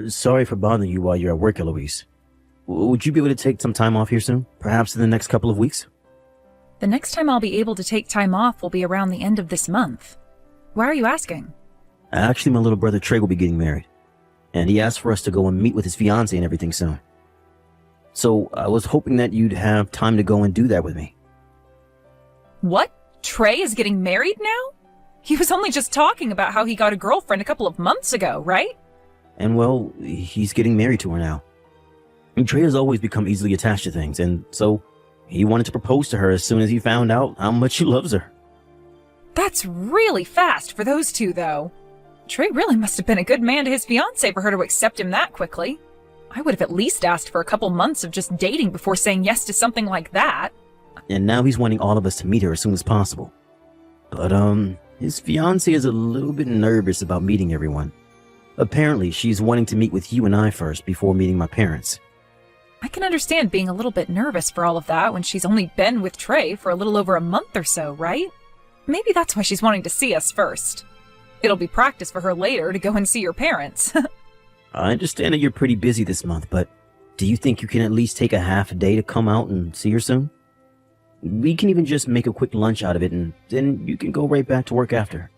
Sorry for bothering you while you're at work, Eloise. Would you be able to take some time off here soon? Perhaps in the next couple of weeks? The next time I'll be able to take time off will be around the end of this month. Why are you asking? Actually, my little brother Trey will be getting married. And he asked for us to go and meet with his fiancée and everything soon. So I was hoping that you'd have time to go and do that with me. What? Trey is getting married now? He was only just talking about how he got a girlfriend a couple of months ago, right? And well, he's getting married to her now. And Trey has always become easily attached to things, and so he wanted to propose to her as soon as he found out how much he loves her. That's really fast for those two, though. Trey really must have been a good man to his fiancée for her to accept him that quickly. I would have at least asked for a couple months of just dating before saying yes to something like that. And now he's wanting all of us to meet her as soon as possible. But, his fiancée is a little bit nervous about meeting everyone. Apparently, she's wanting to meet with you and I first before meeting my parents. I can understand being a little bit nervous for all of that when she's only been with Trey for a little over a month or so, right? Maybe that's why she's wanting to see us first. It'll be practice for her later to go and see your parents. I understand that you're pretty busy this month, but do you think you can at least take a half a day to come out and see her soon? We can even just make a quick lunch out of it, and then you can go right back to work after.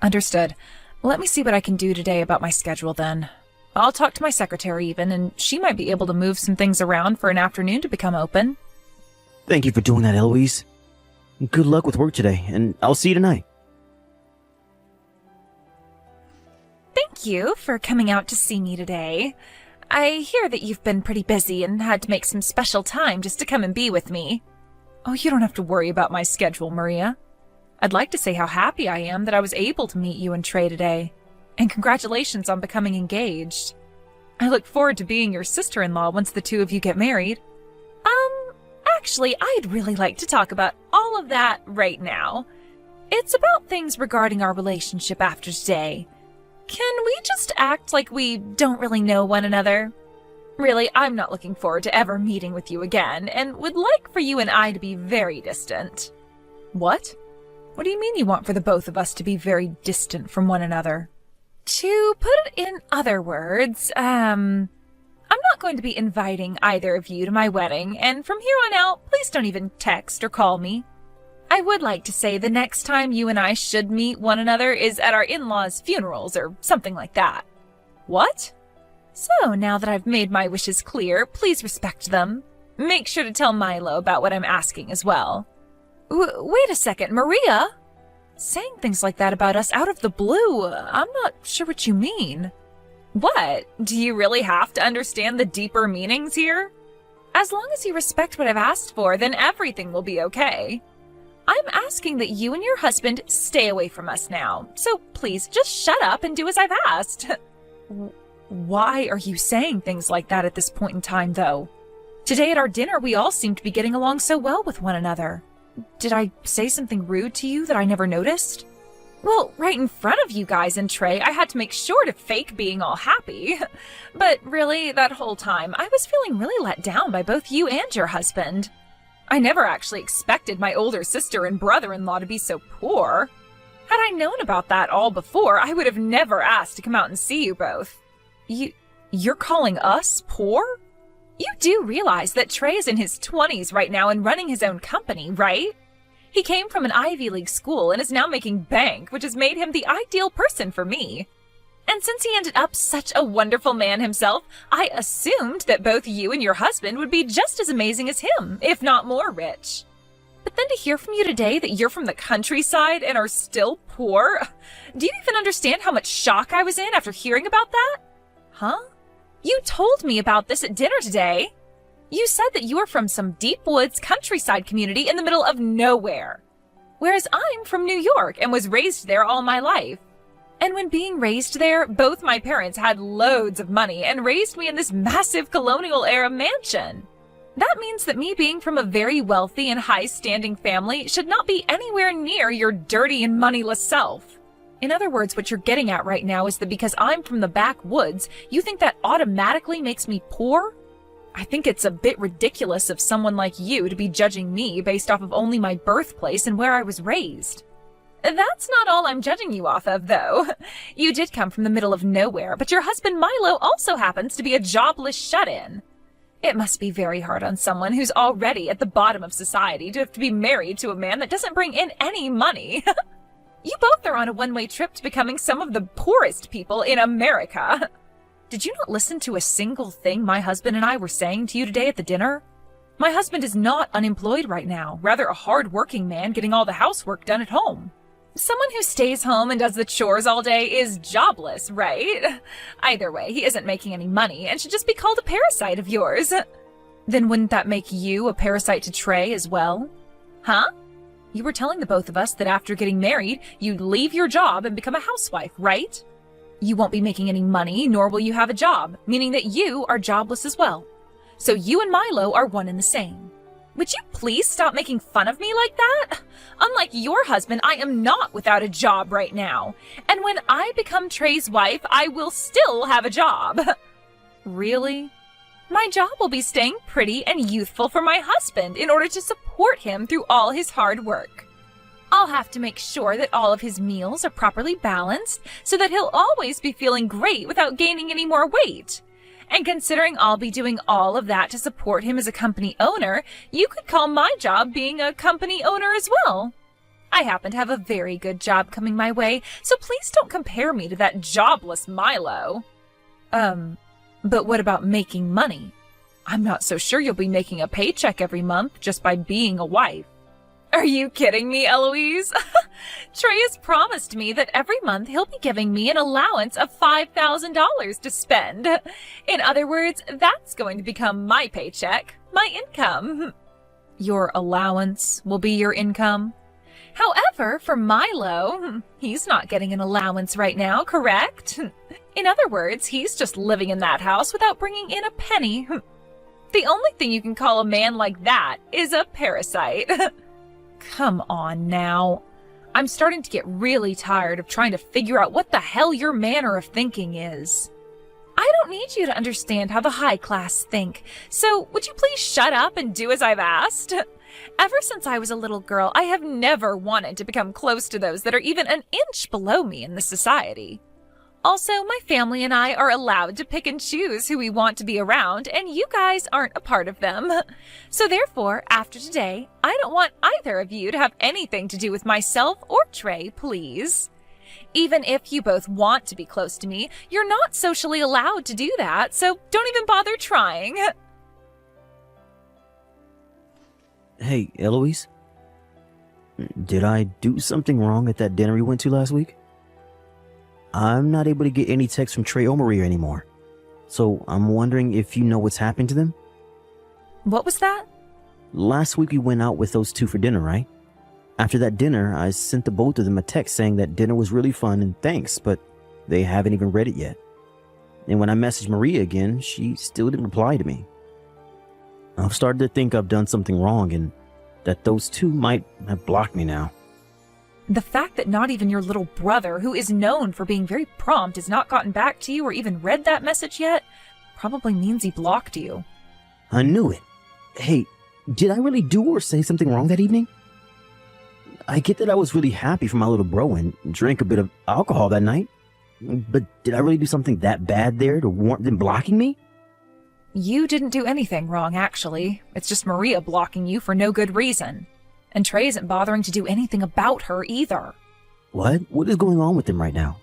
Understood. Let me see what I can do today about my schedule then. I'll talk to my secretary even, and she might be able to move some things around for an afternoon to become open. Thank you for doing that, Eloise. Good luck with work today, and I'll see you tonight. Thank you for coming out to see me today. I hear that you've been pretty busy and had to make some special time just to come and be with me. Oh, you don't have to worry about my schedule, Maria. I'd like to say how happy I am that I was able to meet you and Trey today. And congratulations on becoming engaged. I look forward to being your sister-in-law once the two of you get married. Actually, I'd really like to talk about all of that right now. It's about things regarding our relationship after today. Can we just act like we don't really know one another? Really, I'm not looking forward to ever meeting with you again, and would like for you and I to be very distant. What? What do you mean you want for the both of us to be very distant from one another? To put it in other words, I'm not going to be inviting either of you to my wedding, and from here on out, please don't even text or call me. I would like to say the next time you and I should meet one another is at our in-laws' funerals or something like that. What? So now that I've made my wishes clear, please respect them. Make sure to tell Milo about what I'm asking as well. Wait a second, Maria? Saying things like that about us out of the blue, I'm not sure what you mean. What? Do you really have to understand the deeper meanings here? As long as you respect what I've asked for, then everything will be okay. I'm asking that you and your husband stay away from us now, so please just shut up and do as I've asked. Why are you saying things like that at this point in time, though? Today at our dinner, we all seem to be getting along so well with one another. Did I say something rude to you that I never noticed? Well, right in front of you guys and Trey, I had to make sure to fake being all happy. But really, that whole time, I was feeling really let down by both you and your husband. I never actually expected my older sister and brother-in-law to be so poor. Had I known about that all before, I would have never asked to come out and see you both. You're calling us poor? You do realize that Trey is in his 20s right now and running his own company, right? He came from an Ivy League school and is now making bank, which has made him the ideal person for me. And since he ended up such a wonderful man himself, I assumed that both you and your husband would be just as amazing as him, if not more rich. But then to hear from you today that you're from the countryside and are still poor, do you even understand how much shock I was in after hearing about that? Huh? You told me about this at dinner today. You said that you are from some deep woods countryside community in the middle of nowhere. Whereas I'm from New York and was raised there all my life. And when being raised there, both my parents had loads of money and raised me in this massive colonial-era mansion. That means that me being from a very wealthy and high-standing family should not be anywhere near your dirty and moneyless self. In other words, what you're getting at right now is that because I'm from the backwoods, you think that automatically makes me poor? I think it's a bit ridiculous of someone like you to be judging me based off of only my birthplace and where I was raised. That's not all I'm judging you off of, though. You did come from the middle of nowhere, but your husband Milo also happens to be a jobless shut-in. It must be very hard on someone who's already at the bottom of society to have to be married to a man that doesn't bring in any money. You both are on a one-way trip to becoming some of the poorest people in America. Did you not listen to a single thing my husband and I were saying to you today at the dinner? My husband is not unemployed right now, rather a hard-working man getting all the housework done at home. Someone who stays home and does the chores all day is jobless, right? Either way, he isn't making any money and should just be called a parasite of yours. Then wouldn't that make you a parasite to Trey as well? Huh? You were telling the both of us that after getting married, you'd leave your job and become a housewife, right? You won't be making any money, nor will you have a job, meaning that you are jobless as well. So you and Milo are one and the same. Would you please stop making fun of me like that? Unlike your husband, I am not without a job right now. And when I become Trey's wife, I will still have a job. Really? My job will be staying pretty and youthful for my husband in order to support him through all his hard work. I'll have to make sure that all of his meals are properly balanced so that he'll always be feeling great without gaining any more weight. And considering I'll be doing all of that to support him as a company owner, you could call my job being a company owner as well. I happen to have a very good job coming my way, so please don't compare me to that jobless Milo. But what about making money? I'm not so sure you'll be making a paycheck every month just by being a wife. Are you kidding me, Eloise? Trey has promised me that every month he'll be giving me an allowance of $5,000 to spend. In other words, that's going to become my paycheck, my income. Your allowance will be your income? However, for Milo, he's not getting an allowance right now, correct? In other words, he's just living in that house without bringing in a penny. The only thing you can call a man like that is a parasite. Come on now. I'm starting to get really tired of trying to figure out what the hell your manner of thinking is. I don't need you to understand how the high class think, so would you please shut up and do as I've asked? Ever since I was a little girl, I have never wanted to become close to those that are even an inch below me in this society. Also, my family and I are allowed to pick and choose who we want to be around, and you guys aren't a part of them. So therefore, after today, I don't want either of you to have anything to do with myself or Trey, please. Even if you both want to be close to me, you're not socially allowed to do that, so don't even bother trying. Hey, Eloise? Did I do something wrong at that dinner we went to last week? I'm not able to get any texts from Trey or Maria anymore. So I'm wondering if you know what's happened to them? What was that? Last week we went out with those two for dinner, right? After that dinner, I sent the both of them a text saying that dinner was really fun and thanks, but they haven't even read it yet. And when I messaged Maria again, she still didn't reply to me. I've started to think I've done something wrong and that those two might have blocked me now. The fact that not even your little brother, who is known for being very prompt, has not gotten back to you or even read that message yet, probably means he blocked you. I knew it. Hey, did I really do or say something wrong that evening? I get that I was really happy for my little bro and drank a bit of alcohol that night, but did I really do something that bad there to warrant them blocking me? You didn't do anything wrong, actually. It's just Maria blocking you for no good reason. And Trey isn't bothering to do anything about her either. What? What is going on with them right now?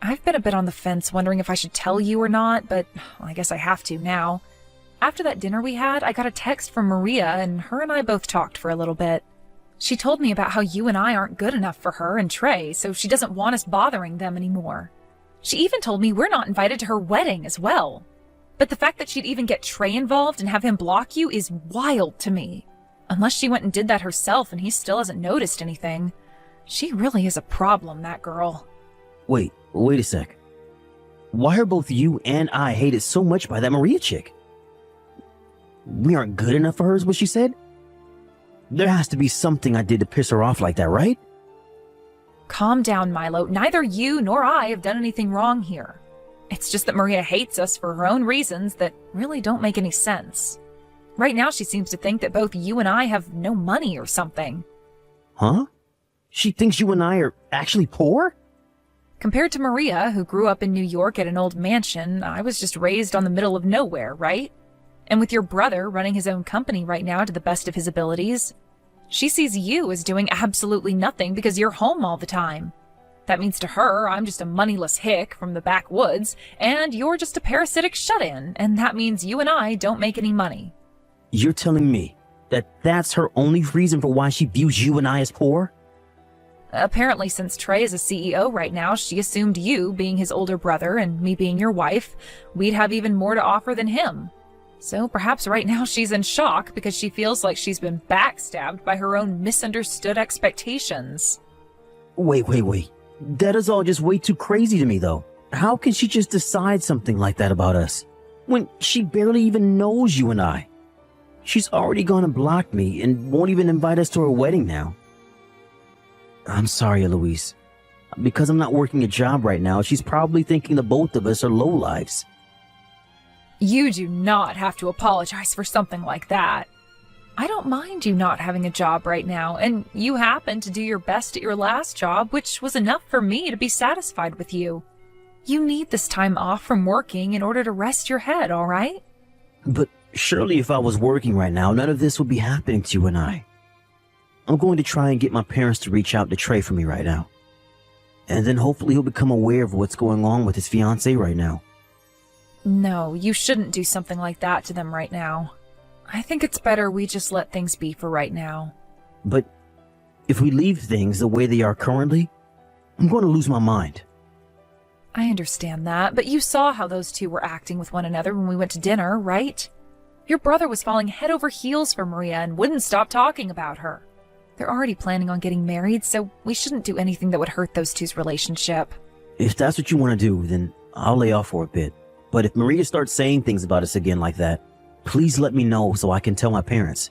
I've been a bit on the fence wondering if I should tell you or not, but I guess I have to now. After that dinner we had, I got a text from Maria, and her and I both talked for a little bit. She told me about how you and I aren't good enough for her and Trey, so she doesn't want us bothering them anymore. She even told me we're not invited to her wedding as well. But the fact that she'd even get Trey involved and have him block you is wild to me. Unless she went and did that herself and he still hasn't noticed anything. She really is a problem, that girl. Wait a sec. Why are both you and I hated so much by that Maria chick? We aren't good enough for her is what she said? There has to be something I did to piss her off like that, right? Calm down, Milo. Neither you nor I have done anything wrong here. It's just that Maria hates us for her own reasons that really don't make any sense. Right now she seems to think that both you and I have no money or something. Huh? She thinks you and I are actually poor? Compared to Maria, who grew up in New York at an old mansion, I was just raised on the middle of nowhere, right? And with your brother running his own company right now to the best of his abilities, she sees you as doing absolutely nothing because you're home all the time. That means to her, I'm just a moneyless hick from the backwoods, and you're just a parasitic shut-in, and that means you and I don't make any money. You're telling me that that's her only reason for why she views you and I as poor? Apparently, since Trey is a CEO right now, she assumed you, being his older brother and me being your wife, we'd have even more to offer than him. So perhaps right now she's in shock because she feels like she's been backstabbed by her own misunderstood expectations. Wait. That is all just way too crazy to me, though. How can she just decide something like that about us when she barely even knows you and I? She's already gone and blocked me and won't even invite us to her wedding now. I'm sorry, Eloise. Because I'm not working a job right now, she's probably thinking the both of us are lowlifes. You do not have to apologize for something like that. I don't mind you not having a job right now, and you happened to do your best at your last job, which was enough for me to be satisfied with you. You need this time off from working in order to rest your head, all right? But surely if I was working right now, none of this would be happening to you and I. I'm going to try and get my parents to reach out to Trey for me right now. And then hopefully he'll become aware of what's going on with his fiancée right now. No, you shouldn't do something like that to them right now. I think it's better we just let things be for right now. But if we leave things the way they are currently, I'm going to lose my mind. I understand that, but you saw how those two were acting with one another when we went to dinner, right? Your brother was falling head over heels for Maria and wouldn't stop talking about her. They're already planning on getting married, so we shouldn't do anything that would hurt those two's relationship. If that's what you want to do, then I'll lay off for a bit. But if Maria starts saying things about us again like that, please let me know so I can tell my parents.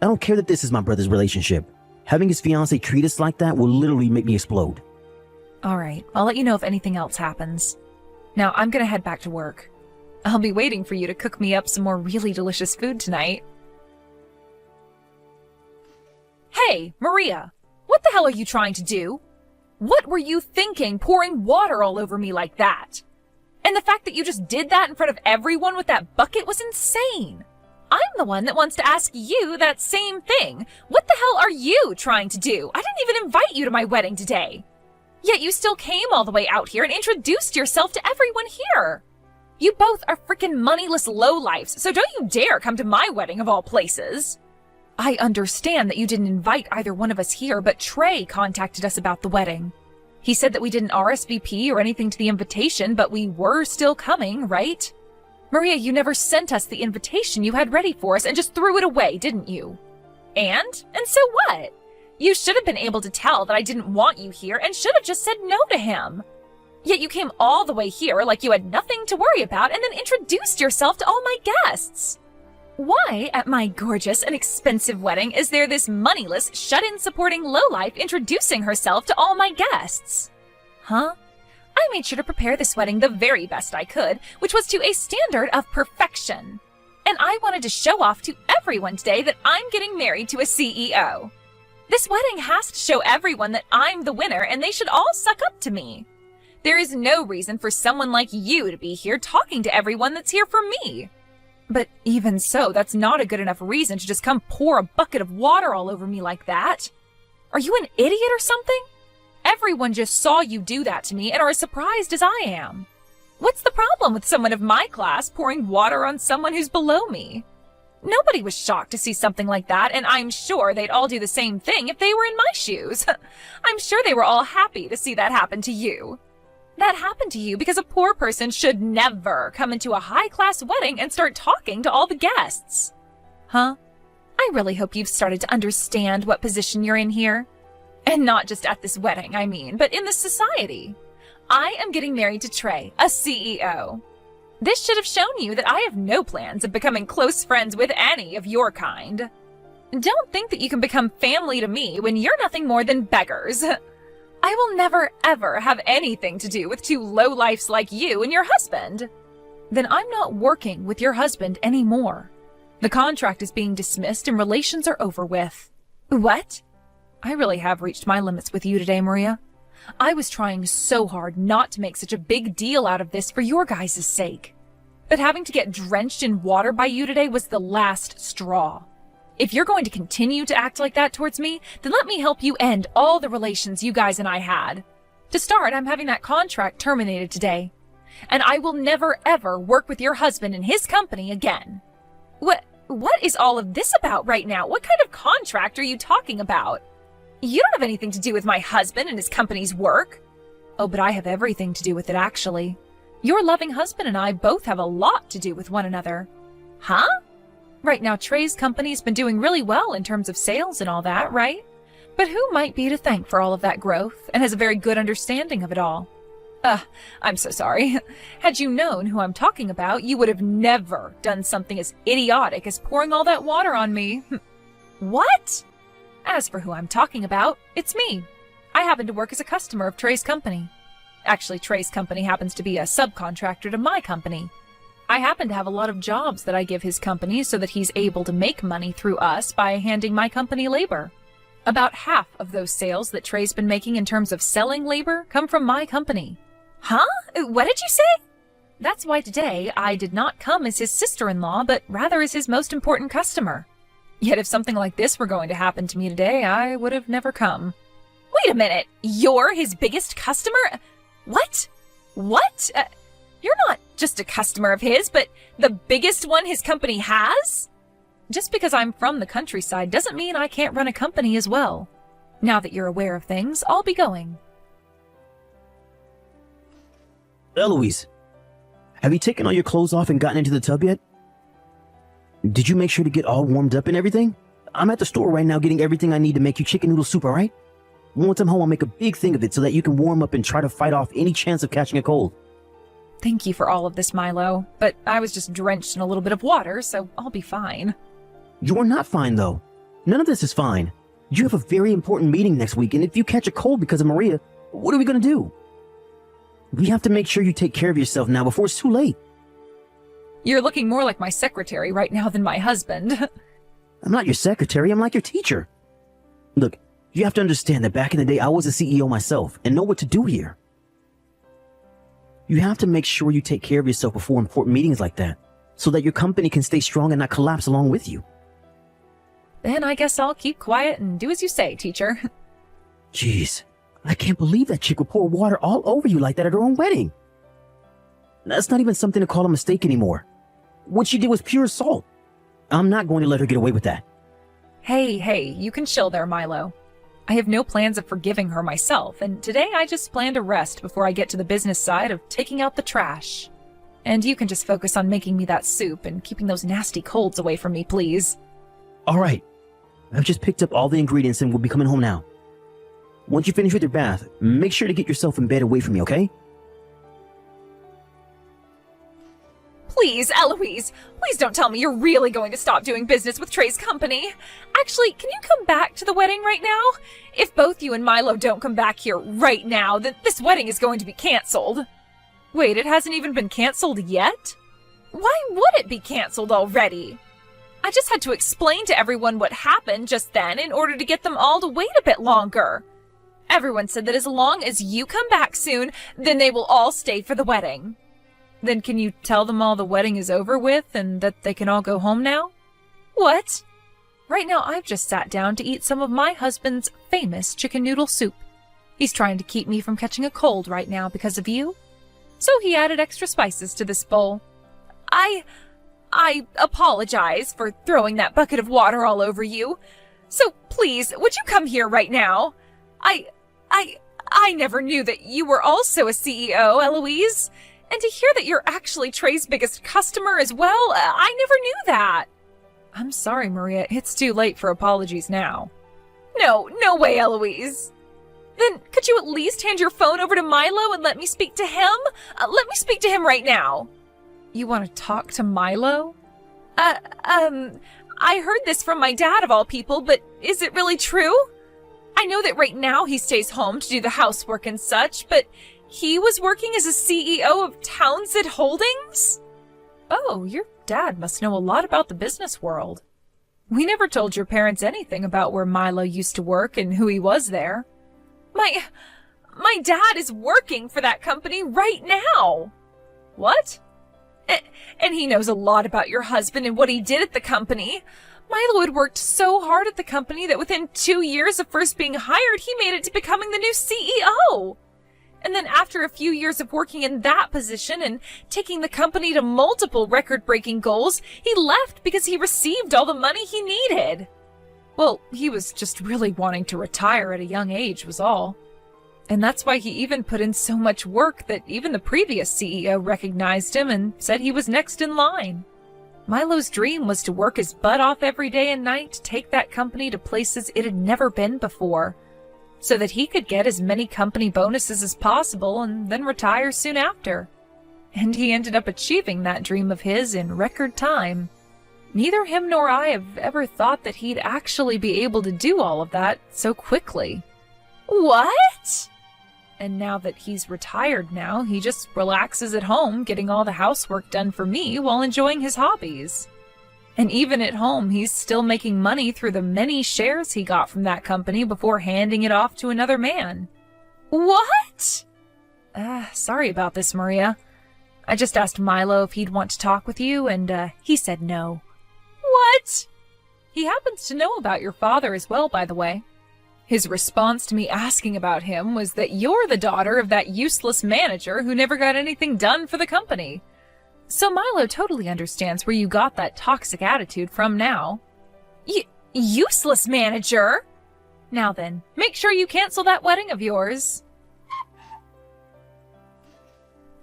I don't care that this is my brother's relationship. Having his fiancée treat us like that will literally make me explode. All right, I'll let you know if anything else happens. Now, I'm gonna head back to work. I'll be waiting for you to cook me up some more really delicious food tonight. Hey, Maria! What the hell are you trying to do? What were you thinking, pouring water all over me like that? And the fact that you just did that in front of everyone with that bucket was insane. I'm the one that wants to ask you that same thing. What the hell are you trying to do? I didn't even invite you to my wedding today. Yet you still came all the way out here and introduced yourself to everyone here. You both are freaking moneyless lowlifes, so don't you dare come to my wedding of all places. I understand that you didn't invite either one of us here, but Trey contacted us about the wedding. He said that we didn't RSVP or anything to the invitation, but we were still coming, right? Maria, you never sent us the invitation you had ready for us and just threw it away, didn't you? And so what? You should have been able to tell that I didn't want you here and should have just said no to him. Yet you came all the way here like you had nothing to worry about and then introduced yourself to all my guests. Why, at my gorgeous and expensive wedding, is there this moneyless, shut-in supporting lowlife introducing herself to all my guests? Huh? I made sure to prepare this wedding the very best I could, which was to a standard of perfection. And I wanted to show off to everyone today that I'm getting married to a CEO. This wedding has to show everyone that I'm the winner and they should all suck up to me. There is no reason for someone like you to be here talking to everyone that's here for me. But even so, that's not a good enough reason to just come pour a bucket of water all over me like that. Are you an idiot or something? Everyone just saw you do that to me and are as surprised as I am. What's the problem with someone of my class pouring water on someone who's below me? Nobody was shocked to see something like that, and I'm sure they'd all do the same thing if they were in my shoes. I'm sure they were all happy to see that happen to you. That happened to you because a poor person should never come into a high-class wedding and start talking to all the guests. Huh? I really hope you've started to understand what position you're in here. And not just at this wedding, I mean, but in this society. I am getting married to Trey, a CEO. This should have shown you that I have no plans of becoming close friends with any of your kind. Don't think that you can become family to me when you're nothing more than beggars. I will never, ever have anything to do with two lowlifes like you and your husband. Then I'm not working with your husband anymore. The contract is being dismissed and relations are over with. What? I really have reached my limits with you today, Maria. I was trying so hard not to make such a big deal out of this for your guys' sake. But having to get drenched in water by you today was the last straw. If you're going to continue to act like that towards me, then let me help you end all the relations you guys and I had. To start, I'm having that contract terminated today. And I will never ever work with your husband and his company again. What is all of this about right now? What kind of contract are you talking about? You don't have anything to do with my husband and his company's work. Oh, but I have everything to do with it, actually. Your loving husband and I both have a lot to do with one another. Huh? Right now, Trey's company's been doing really well in terms of sales and all that, right? But who might be to thank for all of that growth and has a very good understanding of it all? I'm so sorry. Had you known who I'm talking about, you would have never done something as idiotic as pouring all that water on me. What? As for who I'm talking about, it's me. I happen to work as a customer of Trey's company. Actually, Trey's company happens to be a subcontractor to my company. I happen to have a lot of jobs that I give his company so that he's able to make money through us by handing my company labor. About half of those sales that Trey's been making in terms of selling labor come from my company. Huh? What did you say? That's why today I did not come as his sister-in-law, but rather as his most important customer. Yet if something like this were going to happen to me today, I would have never come. Wait a minute, you're his biggest customer? What? What? You're not just a customer of his, but the biggest one his company has? Just because I'm from the countryside doesn't mean I can't run a company as well. Now that you're aware of things, I'll be going. Eloise, have you taken all your clothes off and gotten into the tub yet? Did you make sure to get all warmed up and everything? I'm at the store right now getting everything I need to make you chicken noodle soup, alright? Once I'm home, I'll make a big thing of it so that you can warm up and try to fight off any chance of catching a cold. Thank you for all of this, Milo, but I was just drenched in a little bit of water, so I'll be fine. You're not fine, though. None of this is fine. You have a very important meeting next week, and if you catch a cold because of Maria, what are we going to do? We have to make sure you take care of yourself now before it's too late. You're looking more like my secretary right now than my husband. I'm not your secretary, I'm like your teacher. Look, you have to understand that back in the day, I was a CEO myself and know what to do here. You have to make sure you take care of yourself before important meetings like that, so that your company can stay strong and not collapse along with you. Then I guess I'll keep quiet and do as you say, teacher. Jeez, I can't believe that chick would pour water all over you like that at her own wedding. That's not even something to call a mistake anymore. What she did was pure assault. I'm not going to let her get away with that. Hey, you can chill there, Milo. I have no plans of forgiving her myself, and today I just plan to rest before I get to the business side of taking out the trash. And you can just focus on making me that soup and keeping those nasty colds away from me, please. All right. I've just picked up all the ingredients and we'll be coming home now. Once you finish with your bath, make sure to get yourself in bed away from me, okay? Please, Eloise, please don't tell me you're really going to stop doing business with Trey's company. Actually, can you come back to the wedding right now? If both you and Milo don't come back here right now, then this wedding is going to be canceled. Wait, it hasn't even been canceled yet? Why would it be canceled already? I just had to explain to everyone what happened just then in order to get them all to wait a bit longer. Everyone said that as long as you come back soon, then they will all stay for the wedding. Then can you tell them all the wedding is over with and that they can all go home now? What? Right now I've just sat down to eat some of my husband's famous chicken noodle soup. He's trying to keep me from catching a cold right now because of you. So he added extra spices to this bowl. I apologize for throwing that bucket of water all over you. So please, would you come here right now? I never knew that you were also a CEO, Eloise. And to hear that you're actually Trey's biggest customer as well, I never knew that. I'm sorry, Maria. It's too late for apologies now. No way, Eloise. Then could you at least hand your phone over to Milo and let me speak to him? Let me speak to him right now. You want to talk to Milo? I heard this from my dad of all people, but is it really true? I know that right now he stays home to do the housework and such, but he was working as a CEO of Townsend Holdings? Oh, your dad must know a lot about the business world. We never told your parents anything about where Milo used to work and who he was there. My dad is working for that company right now. What? And he knows a lot about your husband and what he did at the company. Milo had worked so hard at the company that within 2 years of first being hired, he made it to becoming the new CEO. And then after a few years of working in that position and taking the company to multiple record-breaking goals, he left because he received all the money he needed. Well, he was just really wanting to retire at a young age was all. And that's why he even put in so much work that even the previous CEO recognized him and said he was next in line. Milo's dream was to work his butt off every day and night to take that company to places it had never been before, so that he could get as many company bonuses as possible and then retire soon after. And he ended up achieving that dream of his in record time. Neither him nor I have ever thought that he'd actually be able to do all of that so quickly. What? And now that he's retired now, he just relaxes at home getting all the housework done for me while enjoying his hobbies. And even at home, he's still making money through the many shares he got from that company before handing it off to another man. What? Sorry about this, Maria. I just asked Milo if he'd want to talk with you, and he said no. What? He happens to know about your father as well, by the way. His response to me asking about him was that you're the daughter of that useless manager who never got anything done for the company. So Milo totally understands where you got that toxic attitude from now. Useless manager? Now then, make sure you cancel that wedding of yours.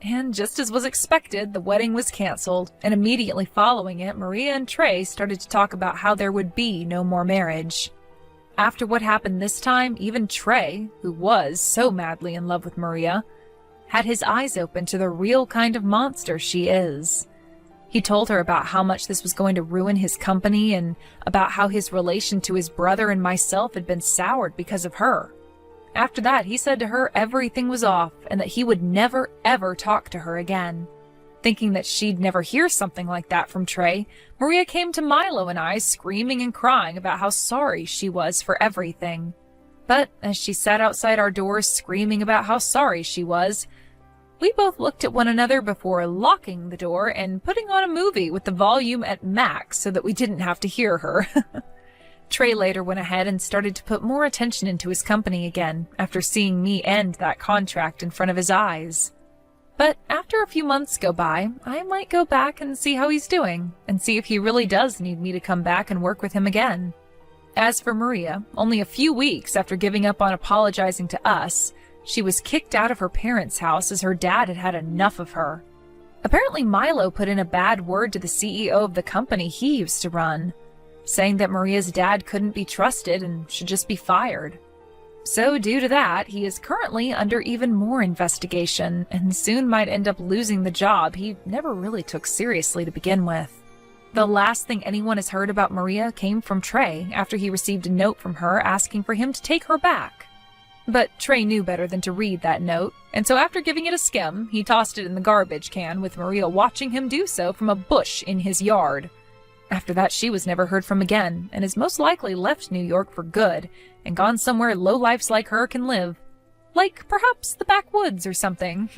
And just as was expected, the wedding was canceled, and immediately following it, Maria and Trey started to talk about how there would be no more marriage. After what happened this time, even Trey, who was so madly in love with Maria, had his eyes open to the real kind of monster she is. He told her about how much this was going to ruin his company and about how his relation to his brother and myself had been soured because of her. After that, he said to her everything was off and that he would never, ever talk to her again. Thinking that she'd never hear something like that from Trey, Maria came to Milo and I screaming and crying about how sorry she was for everything. But as she sat outside our doors screaming about how sorry she was, we both looked at one another before locking the door and putting on a movie with the volume at max so that we didn't have to hear her. Trey later went ahead and started to put more attention into his company again after seeing me end that contract in front of his eyes. But after a few months go by, I might go back and see how he's doing, and see if he really does need me to come back and work with him again. As for Maria, only a few weeks after giving up on apologizing to us, she was kicked out of her parents' house as her dad had had enough of her. Apparently Milo put in a bad word to the CEO of the company he used to run, saying that Maria's dad couldn't be trusted and should just be fired. So due to that, he is currently under even more investigation and soon might end up losing the job he never really took seriously to begin with. The last thing anyone has heard about Maria came from Trey after he received a note from her asking for him to take her back. But Trey knew better than to read that note, and so after giving it a skim, he tossed it in the garbage can with Maria watching him do so from a bush in his yard. After that, she was never heard from again, and has most likely left New York for good, and gone somewhere lowlifes like her can live. Like, perhaps the backwoods or something.